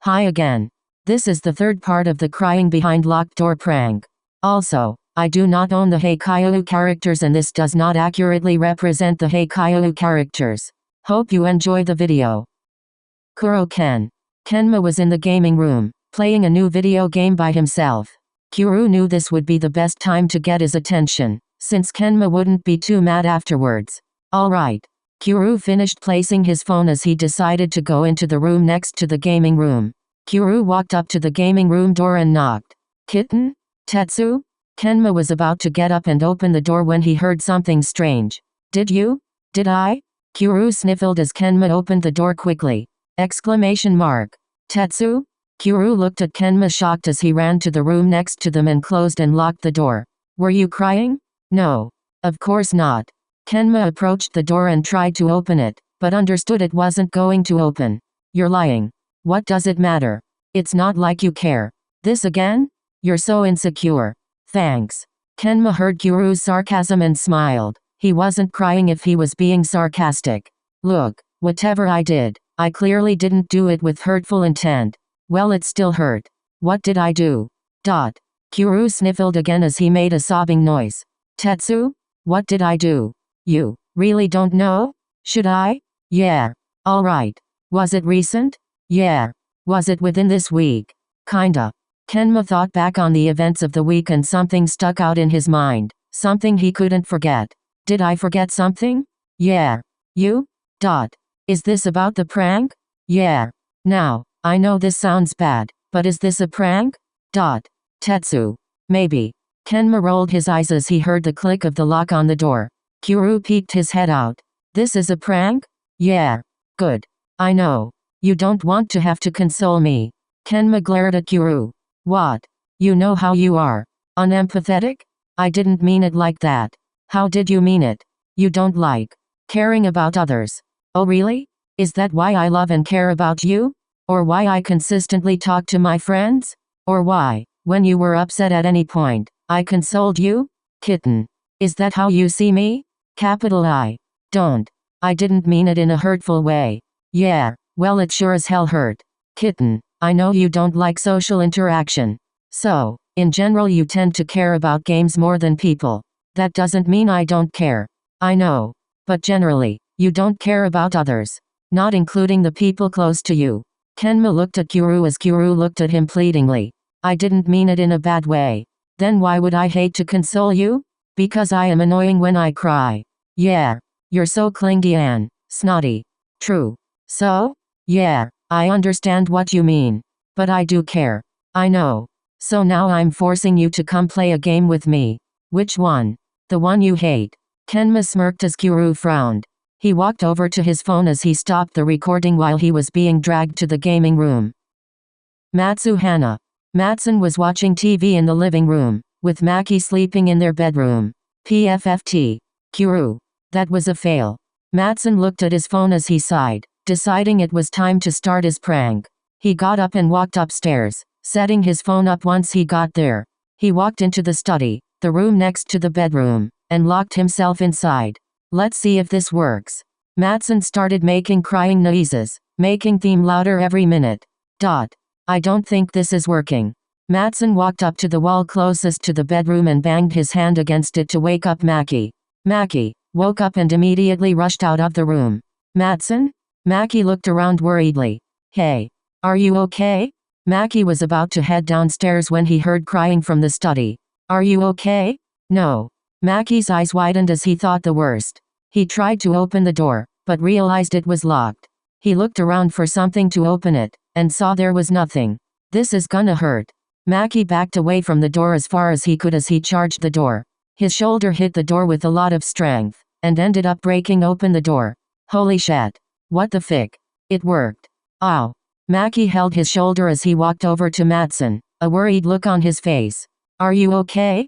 Hi again. This is the third part of the crying behind locked door prank. Also, I do not own the Haikyuu characters and this does not accurately represent the Haikyuu characters. Hope you enjoy the video. Kuroo Kenma was in the gaming room, playing a new video game by himself. Kuroo knew this would be the best time to get his attention, since Kenma wouldn't be too mad afterwards. Alright. Kuroo finished placing his phone as he decided to go into the room next to the gaming room. Kuroo walked up to the gaming room door and knocked. Kitten? Tetsu? Kenma was about to get up and open the door when he heard something strange. Did you? Did I? Kuroo sniffled as Kenma opened the door quickly. Exclamation mark. Tetsu? Kuroo looked at Kenma shocked as he ran to the room next to them and closed and locked the door. Were you crying? No. Of course not. Kenma approached the door and tried to open it, but understood it wasn't going to open. You're lying. What does it matter? It's not like you care. This again? You're so insecure. Thanks. Kenma heard Kuroo's sarcasm and smiled. He wasn't crying if he was being sarcastic. Look, whatever I did, I clearly didn't do it with hurtful intent. Well, it still hurt. What did I do? Kuroo sniffled again as he made a sobbing noise. Tetsu? What did I do? You really don't know? Should I? Yeah. Alright. Was it recent? Yeah. Was it within this week? Kinda. Kenma thought back on the events of the week and something stuck out in his mind. Something he couldn't forget. Did I forget something? Yeah. You? Is this about the prank? Yeah. Now, I know this sounds bad, but is this a prank? Tetsu. Maybe. Kenma rolled his eyes as he heard the click of the lock on the door. Kuroo peeked his head out. This is a prank? Yeah. Good. I know. You don't want to have to console me. Kenma glared at Kuroo. What? You know how you are. Unempathetic? I didn't mean it like that. How did you mean it? You don't like caring about others. Oh really? Is that why I love and care about you? Or why I consistently talk to my friends? Or why, when you were upset at any point, I consoled you? Kitten. Is that how you see me? Capital I. Don't. I didn't mean it in a hurtful way. Yeah, well it sure as hell hurt. Kitten, I know you don't like social interaction. So, in general you tend to care about games more than people. That doesn't mean I don't care. I know. But generally, you don't care about others. Not including the people close to you. Kenma looked at Kuroo as Kuroo looked at him pleadingly. I didn't mean it in a bad way. Then why would I hate to console you? Because I am annoying when I cry. Yeah. You're so clingy and snotty. True. So? Yeah, I understand what you mean. But I do care. I know. So now I'm forcing you to come play a game with me. Which one? The one you hate. Kenma smirked as Kuroo frowned. He walked over to his phone as he stopped the recording while he was being dragged to the gaming room. Matsun was watching TV in the living room, with Maki sleeping in their bedroom. PFFT. Kuroo. That was a fail. Matsun looked at his phone as he sighed, deciding it was time to start his prank. He got up and walked upstairs, setting his phone up once he got there. He walked into the study, the room next to the bedroom, and locked himself inside. Let's see if this works. Matsun started making crying noises, making them louder every minute. I don't think this is working. Matsun walked up to the wall closest to the bedroom and banged his hand against it to wake up Maki. Maki woke up and immediately rushed out of the room. Matsun? Maki looked around worriedly. Hey. Are you okay? Maki was about to head downstairs when he heard crying from the study. Are you okay? No. Maki's eyes widened as he thought the worst. He tried to open the door, but realized it was locked. He looked around for something to open it, and saw there was nothing. This is gonna hurt. Maki backed away from the door as far as he could as he charged the door. His shoulder hit the door with a lot of strength, and ended up breaking open the door. Holy shit. What the fick? It worked. Ow. Maki held his shoulder as he walked over to Matsun, a worried look on his face. Are you okay?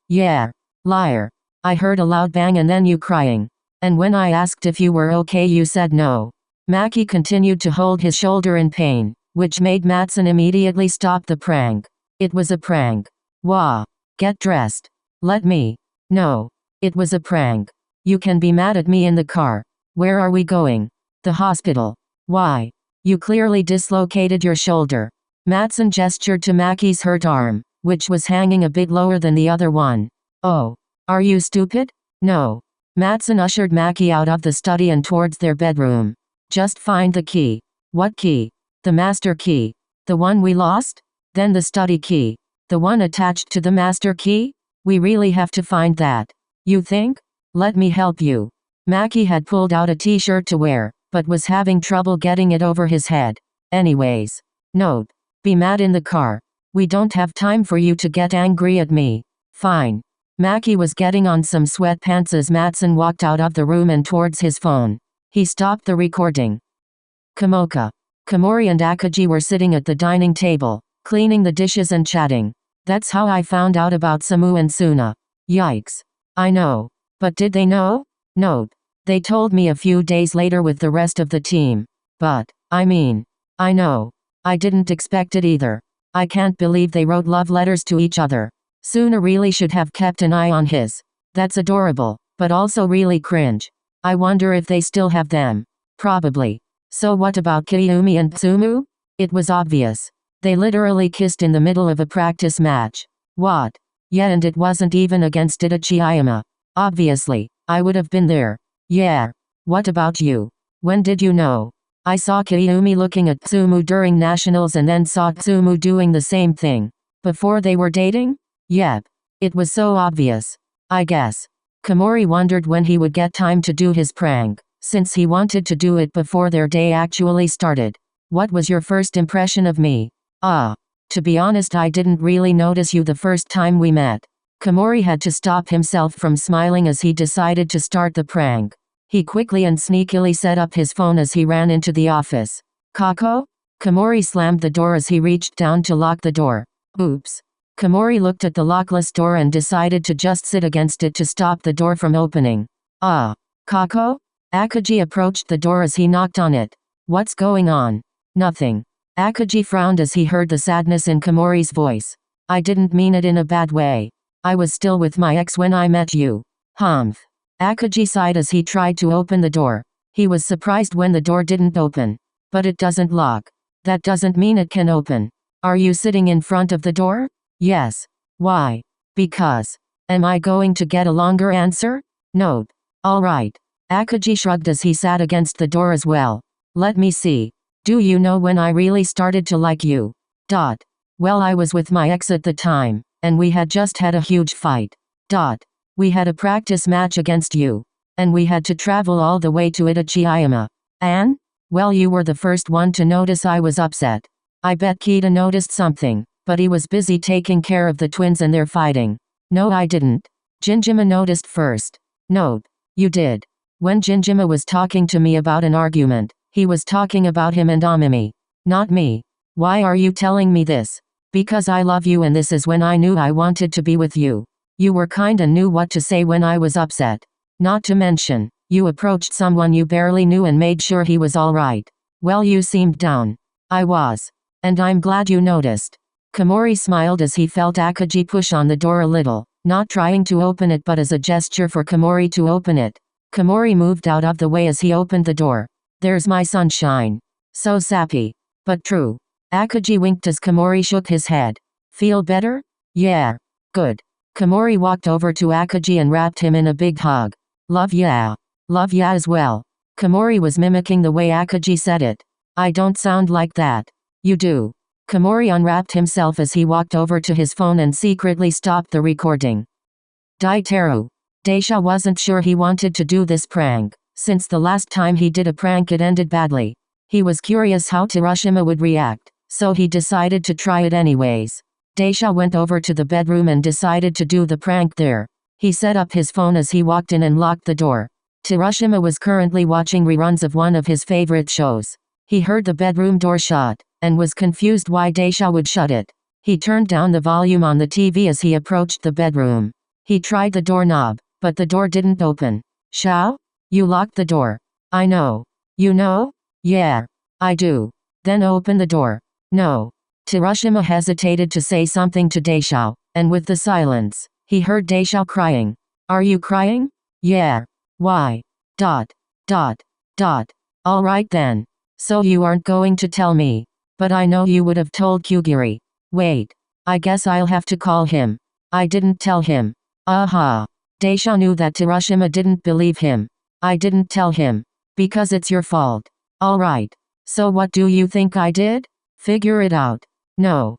Yeah. Liar. I heard a loud bang and then you crying. And when I asked if you were okay you said no. Maki continued to hold his shoulder in pain, which made Matsun immediately stop the prank. It was a prank. Wah. Get dressed. Let me. No. It was a prank. You can be mad at me in the car. Where are we going? The hospital. Why? You clearly dislocated your shoulder. Matsun gestured to Maki's hurt arm, which was hanging a bit lower than the other one. Oh. Are you stupid? No. Matsun ushered Maki out of the study and towards their bedroom. Just find the key. What key? The master key. The one we lost? Then the study key. The one attached to the master key? We really have to find that. You think? Let me help you. Maki had pulled out a t-shirt to wear, but was having trouble getting it over his head. Anyways. Note. Be mad in the car. We don't have time for you to get angry at me. Fine. Maki was getting on some sweatpants as Matsun walked out of the room and towards his phone. He stopped the recording. Komoka. Komori and Akaashi were sitting at the dining table, cleaning the dishes and chatting. That's how I found out about Samu and Suna. Yikes. I know. But did they know? Note. They told me a few days later with the rest of the team. But, I know. I didn't expect it either. I can't believe they wrote love letters to each other. Suna really should have kept an eye on his. That's adorable, but also really cringe. I wonder if they still have them. Probably. So what about Kiyumi and Tsumu? It was obvious. They literally kissed in the middle of a practice match. What? Yeah, and it wasn't even against Itachi. Obviously, I would have been there. Yeah. What about you? When did you know? I saw Kiyumi looking at Tsumu during nationals and then saw Tsumu doing the same thing. Before they were dating? Yep. It was so obvious. I guess. Komori wondered when he would get time to do his prank, since he wanted to do it before their day actually started. What was your first impression of me? To be honest, I didn't really notice you the first time we met. Komori had to stop himself from smiling as he decided to start the prank. He quickly and sneakily set up his phone as he ran into the office. Kako? Komori slammed the door as he reached down to lock the door. Oops. Komori looked at the lockless door and decided to just sit against it to stop the door from opening. Kako? Akaashi approached the door as he knocked on it. What's going on? Nothing. Akaashi frowned as he heard the sadness in Komori's voice. I didn't mean it in a bad way. I was still with my ex when I met you. Humph. Akaashi sighed as he tried to open the door. He was surprised when the door didn't open. But it doesn't lock. That doesn't mean it can open. Are you sitting in front of the door? Yes. Why? Because. Am I going to get a longer answer? Note. Alright. Akaashi shrugged as he sat against the door as well. Let me see. Do you know when I really started to like you? Well, I was with my ex at the time, and we had just had a huge fight. We had a practice match against you. And we had to travel all the way to Itachi. And? Well, you were the first one to notice I was upset. I bet Kita noticed something, but he was busy taking care of the twins and their fighting. No, I didn't. Jinjima noticed first. Note. You did. When Jinjima was talking to me about an argument, he was talking about him and Amimi. Not me. Why are you telling me this? Because I love you and this is when I knew I wanted to be with you. You were kind and knew what to say when I was upset. Not to mention, you approached someone you barely knew and made sure he was alright. Well, you seemed down. I was. And I'm glad you noticed. Komori smiled as he felt Akaashi push on the door a little, not trying to open it but as a gesture for Komori to open it. Komori moved out of the way as he opened the door. There's my sunshine. So sappy. But true. Akaashi winked as Komori shook his head. Feel better? Yeah. Good. Komori walked over to Akaashi and wrapped him in a big hug. Love ya. Love ya as well. Komori was mimicking the way Akaashi said it. I don't sound like that. You do. Komori unwrapped himself as he walked over to his phone and secretly stopped the recording. Daiteru. Daisho wasn't sure he wanted to do this prank. Since the last time he did a prank it ended badly. He was curious how Terushima would react, so he decided to try it anyways. Daisho went over to the bedroom and decided to do the prank there. He set up his phone as he walked in and locked the door. Terushima was currently watching reruns of one of his favorite shows. He heard the bedroom door shut, and was confused why Daisho would shut it. He turned down the volume on the TV as he approached the bedroom. He tried the doorknob, but the door didn't open. Shao? You locked the door. I know. You know? Yeah. I do. Then open the door. No. Terushima hesitated to say something to Daisho, and with the silence, he heard Daisho crying. Are you crying? Yeah. Why? Alright then. So you aren't going to tell me. But I know you would have told Kyugiri. Wait. I guess I'll have to call him. I didn't tell him. Aha. Daisho knew that Terushima didn't believe him. I didn't tell him. Because it's your fault. Alright. So what do you think I did? Figure it out. No.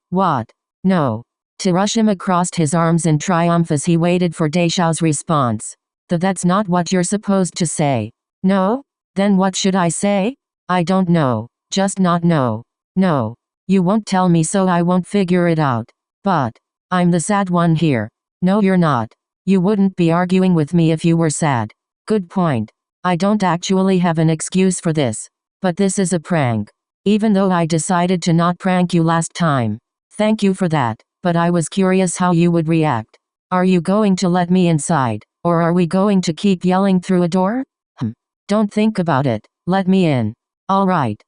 What? No. Terushima crossed his arms in triumph as he waited for Daisho's response. That's not what you're supposed to say. No? Then what should I say? I don't know. Just not know. No. You won't tell me, so I won't figure it out. But I'm the sad one here. No, you're not. You wouldn't be arguing with me if you were sad. Good point. I don't actually have an excuse for this. But this is a prank. Even though I decided to not prank you last time. Thank you for that, but I was curious how you would react. Are you going to let me inside, or are we going to keep yelling through a door? Don't think about it. Let me in. Alright.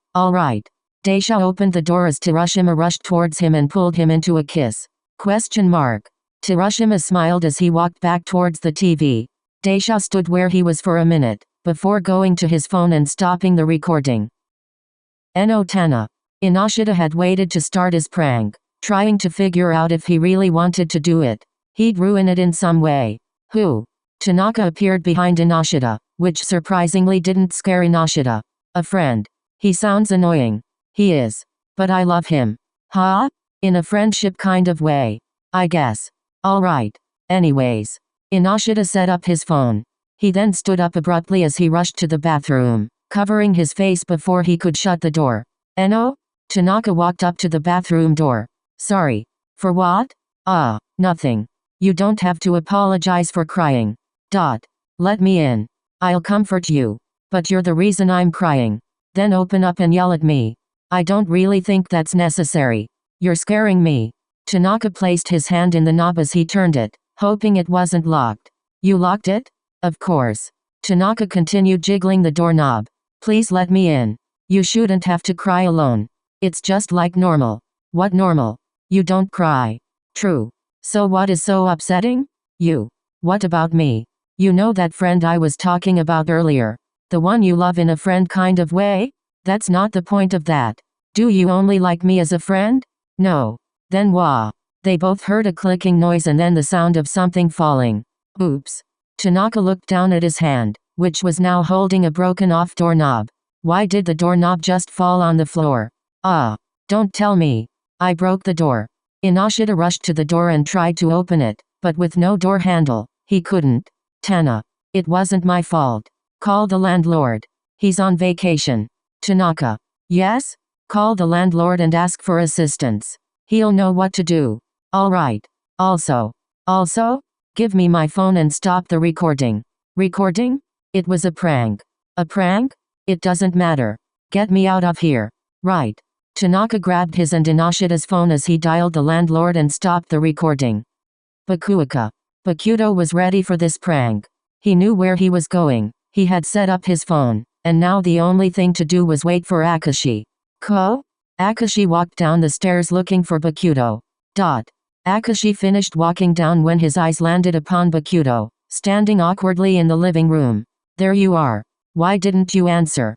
Daisho opened the door as Terushima rushed towards him and pulled him into a kiss. Terushima smiled as he walked back towards the TV. Daisho stood where he was for a minute, before going to his phone and stopping the recording. Tana. Inaushida had waited to start his prank, trying to figure out if he really wanted to do it. He'd ruin it in some way. Who? Tanaka appeared behind Inaushida, which surprisingly didn't scare Inaushida. A friend. He sounds annoying. He is. But I love him. Huh? In a friendship kind of way. I guess. Alright. Anyways. Inaushida set up his phone. He then stood up abruptly as he rushed to the bathroom, covering his face before he could shut the door. Tanaka walked up to the bathroom door. Sorry. For what? Nothing. You don't have to apologize for crying. Let me in. I'll comfort you. But you're the reason I'm crying. Then open up and yell at me. I don't really think that's necessary. You're scaring me. Tanaka placed his hand in the knob as he turned it, hoping it wasn't locked. You locked it? Of course. Tanaka continued jiggling the doorknob. Please let me in. You shouldn't have to cry alone. It's just like normal. What normal? You don't cry. True. So what is so upsetting? You. What about me? You know that friend I was talking about earlier? The one you love in a friend kind of way? That's not the point of that. Do you only like me as a friend? No. Then wah. They both heard a clicking noise and then the sound of something falling. Oops. Tanaka looked down at his hand, which was now holding a broken off doorknob. Why did the doorknob just fall on the floor? Don't tell me. I broke the door. Inaushida rushed to the door and tried to open it, but with no door handle, he couldn't. Tana. It wasn't my fault. Call the landlord. He's on vacation. Tanaka. Yes? Call the landlord and ask for assistance. He'll know what to do. Alright. Also, give me my phone and stop the recording. Recording? It was a prank. A prank? It doesn't matter. Get me out of here. Right. Tanaka grabbed his and Inaushida's phone as he dialed the landlord and stopped the recording. Bokuto was ready for this prank. He knew where he was going. He had set up his phone, and now the only thing to do was wait for Akaashi. Akaashi walked down the stairs looking for Bokuto. Akaashi finished walking down when his eyes landed upon Bokuto, standing awkwardly in the living room. There you are. Why didn't you answer?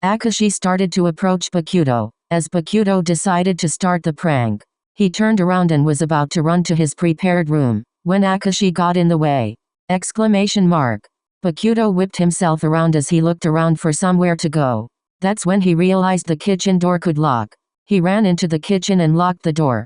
Akaashi started to approach Bokuto, as Bokuto decided to start the prank. He turned around and was about to run to his prepared room, when Akaashi got in the way. Bokuto whipped himself around as he looked around for somewhere to go. That's when he realized the kitchen door could lock. He ran into the kitchen and locked the door.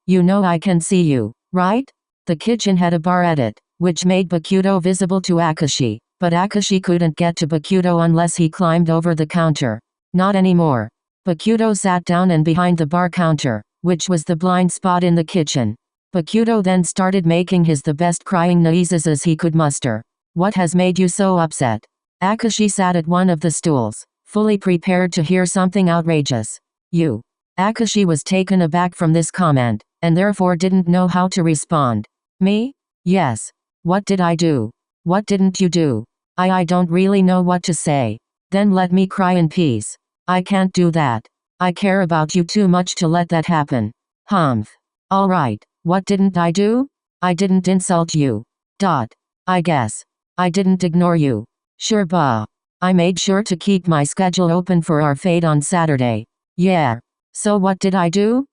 You know I can see you, right? The kitchen had a bar at it, which made Bokuto visible to Akaashi, but Akaashi couldn't get to Bokuto unless he climbed over the counter. Not anymore. Bokuto sat down and behind the bar counter, which was the blind spot in the kitchen. Bokuto then started making the best crying noises as he could muster. What has made you so upset? Akaashi sat at one of the stools, fully prepared to hear something outrageous. You. Akaashi was taken aback from this comment, and therefore didn't know how to respond. Me? Yes. What did I do? What didn't you do? I don't really know what to say. Then let me cry in peace. I can't do that. I care about you too much to let that happen. Alright, what didn't I do? I didn't insult you. I guess. I didn't ignore you. Sure bah. I made sure to keep my schedule open for our fate on Saturday. Yeah. So what did I do?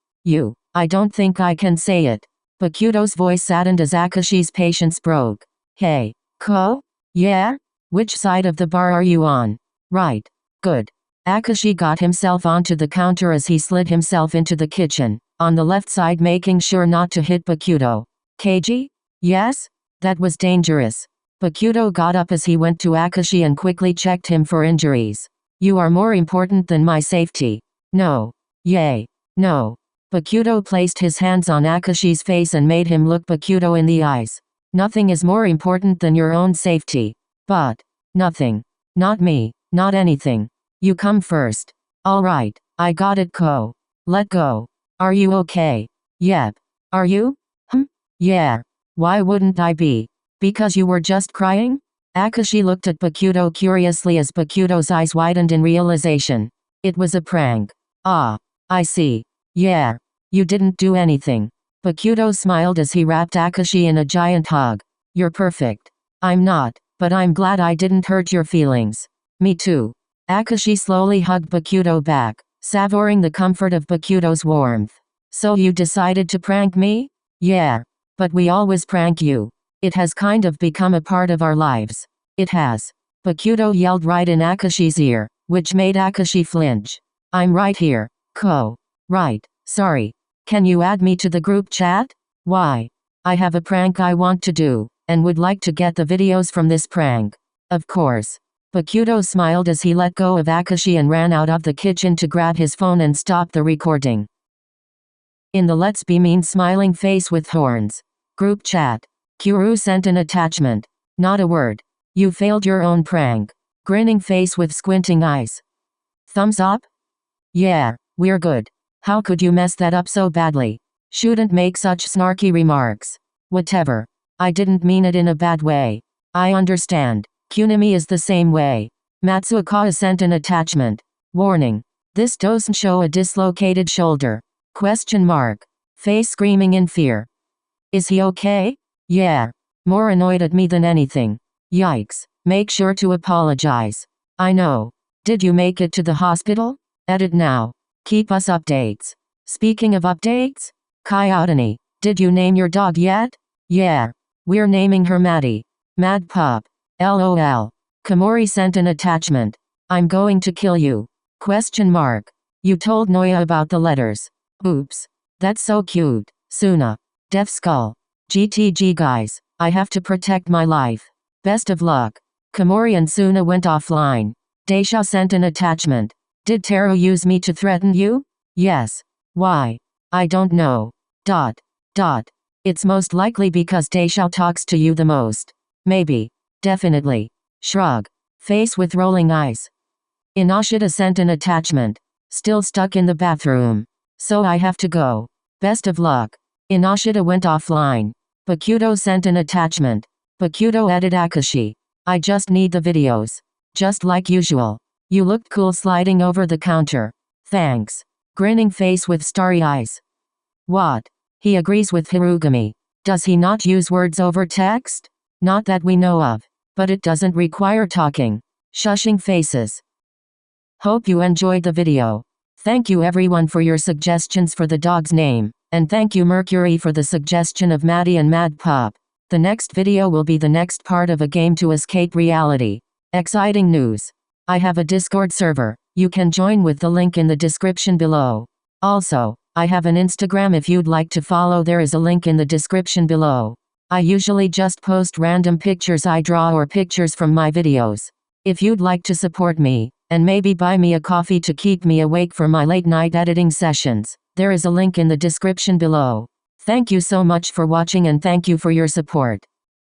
I don't think I can say it. Bokuto's voice saddened as Akaashi's patience broke. Hey, Ko? Yeah? Which side of the bar are you on? Right. Good. Akaashi got himself onto the counter as he slid himself into the kitchen, on the left side making sure not to hit Bokuto. Keiji? Yes? That was dangerous. Bokuto got up as he went to Akaashi and quickly checked him for injuries. You are more important than my safety. No. Yay. No. Bokuto placed his hands on Akaashi's face and made him look Bokuto in the eyes. Nothing is more important than your own safety. But. Nothing. Not me. Not anything. You come first. Alright. I got it, Ko. Let go. Are you okay? Yep. Are you? Yeah. Why wouldn't I be? Because you were just crying? Akaashi looked at Bokuto curiously as Bokuto's eyes widened in realization. It was a prank. Ah. I see. Yeah. You didn't do anything. Bokuto smiled as he wrapped Akaashi in a giant hug. You're perfect. I'm not, but I'm glad I didn't hurt your feelings. Me too. Akaashi slowly hugged Bokuto back, savoring the comfort of Bokuto's warmth. So you decided to prank me? Yeah. But we always prank you. It has kind of become a part of our lives. It has. Bokuto yelled right in Akaashi's ear, which made Akaashi flinch. I'm right here, Ko. Right. Sorry. Can you add me to the group chat? Why? I have a prank I want to do, and would like to get the videos from this prank. Of course. Bokuto smiled as he let go of Akaashi and ran out of the kitchen to grab his phone and stop the recording. In the Let's Be Mean smiling face with horns. Group chat. Kuroo sent an attachment. Not a word. You failed your own prank. Grinning face with squinting eyes. Thumbs up? Yeah, we're good. How could you mess that up so badly? Shouldn't make such snarky remarks. Whatever. I didn't mean it in a bad way. I understand. Kunimi is the same way. Matsukawa sent an attachment. Warning. This doesn't show a dislocated shoulder. Question mark. Face screaming in fear. Is he okay? Yeah. More annoyed at me than anything. Yikes. Make sure to apologize. I know. Did you make it to the hospital? Edit now. Keep us updates. Speaking of updates? Kyoutani, did you name your dog yet? Yeah. We're naming her Maddie. Mad Pup. LOL. Komori sent an attachment. I'm going to kill you. Question mark. You told Noya about the letters. Oops. That's so cute. Suna. Deaf Skull. GTG guys. I have to protect my life. Best of luck. Komori and Suna went offline. Daisho sent an attachment. Did Teru use me to threaten you? Yes. Why? I don't know. ... It's most likely because Daisho talks to you the most. Maybe. Definitely. Shrug. Face with rolling eyes. Inaushida sent an attachment. Still stuck in the bathroom. So I have to go. Best of luck. Inaushida went offline. Bokuto sent an attachment. Bokuto added Akaashi. I just need the videos. Just like usual. You looked cool sliding over the counter. Thanks. Grinning face with starry eyes. What? He agrees with Hirugami. Does he not use words over text? Not that we know of. But it doesn't require talking. Shushing faces. Hope you enjoyed the video. Thank you everyone for your suggestions for the dog's name. And thank you Mercury for the suggestion of Maddie and Mad Pup. The next video will be the next part of a game to escape reality. Exciting news. I have a Discord server. You can join with the link in the description below. Also, I have an Instagram if you'd like to follow. There is a link in the description below. I usually just post random pictures I draw or pictures from my videos. If you'd like to support me, and maybe buy me a coffee to keep me awake for my late night editing sessions, there is a link in the description below. Thank you so much for watching and thank you for your support.